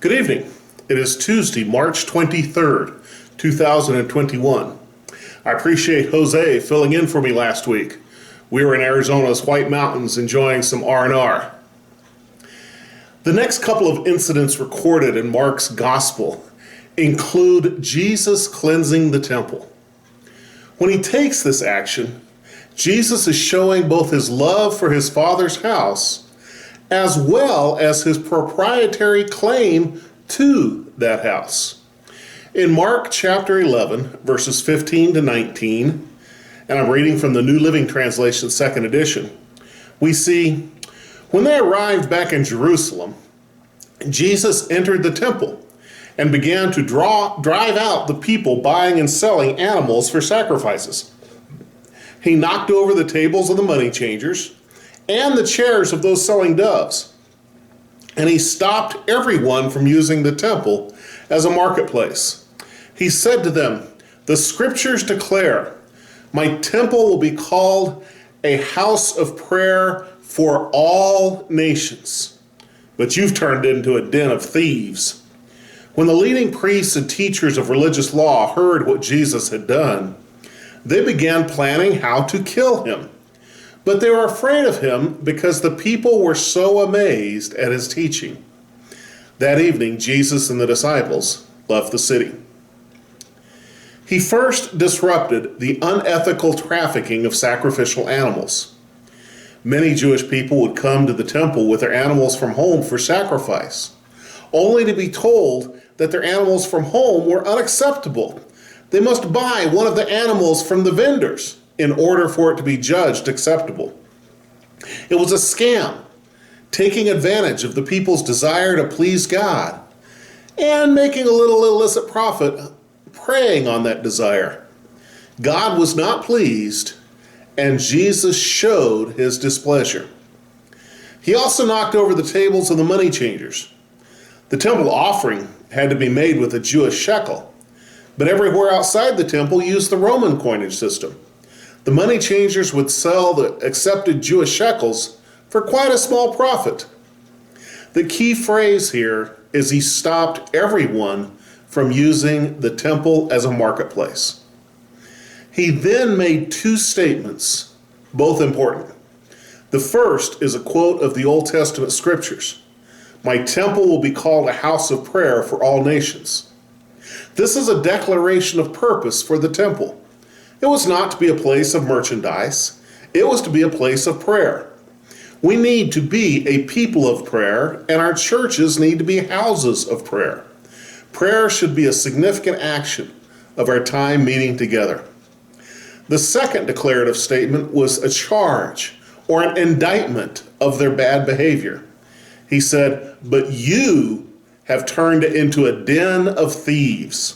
Good evening. It is Tuesday, March 23rd, 2021. I appreciate Jose filling in for me last week. We were in Arizona's White Mountains enjoying some R&R. The next couple of incidents recorded in Mark's Gospel include Jesus cleansing the temple. When he takes this action, Jesus is showing both his love for his Father's house as well as his proprietary claim to that house. In Mark chapter 11, verses 15 to 19, and I'm reading from the New Living Translation, second edition, we see, when they arrived back in Jerusalem, Jesus entered the temple and began to drive out the people buying and selling animals for sacrifices. He knocked over the tables of the money changers and the chairs of those selling doves. And he stopped everyone from using the temple as a marketplace. He said to them, "The scriptures declare, my temple will be called a house of prayer for all nations. But you've turned it into a den of thieves." When the leading priests and teachers of religious law heard what Jesus had done, they began planning how to kill him. But they were afraid of him because the people were so amazed at his teaching. That evening, Jesus and the disciples left the city. He first disrupted the unethical trafficking of sacrificial animals. Many Jewish people would come to the temple with their animals from home for sacrifice, only to be told that their animals from home were unacceptable. They must buy one of the animals from the vendors in order for it to be judged acceptable. It was a scam, taking advantage of the people's desire to please God and making a little illicit profit preying on that desire. God was not pleased, and Jesus showed his displeasure. He also knocked over the tables of the money changers. The temple offering had to be made with a Jewish shekel, but everywhere outside the temple used the Roman coinage system. The money changers would sell the accepted Jewish shekels for quite a small profit. The key phrase here is he stopped everyone from using the temple as a marketplace. He then made two statements, both important. The first is a quote of the Old Testament scriptures. "My temple will be called a house of prayer for all nations." This is a declaration of purpose for the temple. It was not to be a place of merchandise. It was to be a place of prayer. We need to be a people of prayer, and our churches need to be houses of prayer. Prayer should be a significant action of our time meeting together. The second declarative statement was a charge or an indictment of their bad behavior. He said, "But you have turned it into a den of thieves."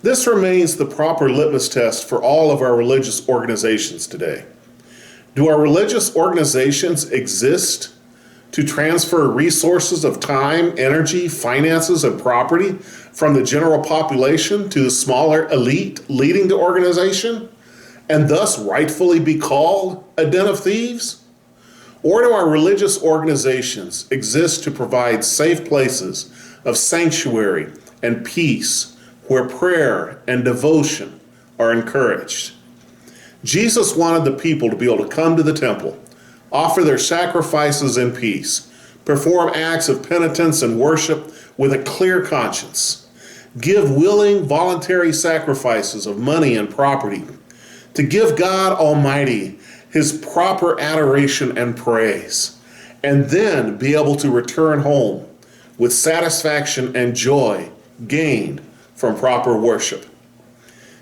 This remains the proper litmus test for all of our religious organizations today. Do our religious organizations exist to transfer resources of time, energy, finances, and property from the general population to the smaller elite leading the organization, and thus rightfully be called a den of thieves? Or do our religious organizations exist to provide safe places of sanctuary and peace where prayer and devotion are encouraged? Jesus wanted the people to be able to come to the temple, offer their sacrifices in peace, perform acts of penitence and worship with a clear conscience, give willing, voluntary sacrifices of money and property, to give God Almighty his proper adoration and praise, and then be able to return home with satisfaction and joy gained from proper worship.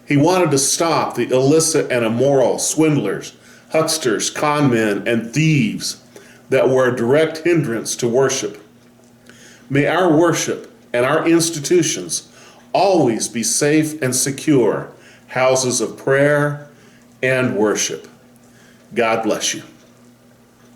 He wanted to stop the illicit and immoral swindlers, hucksters, con men, and thieves that were a direct hindrance to worship. May our worship and our institutions always be safe and secure houses of prayer and worship. God bless you.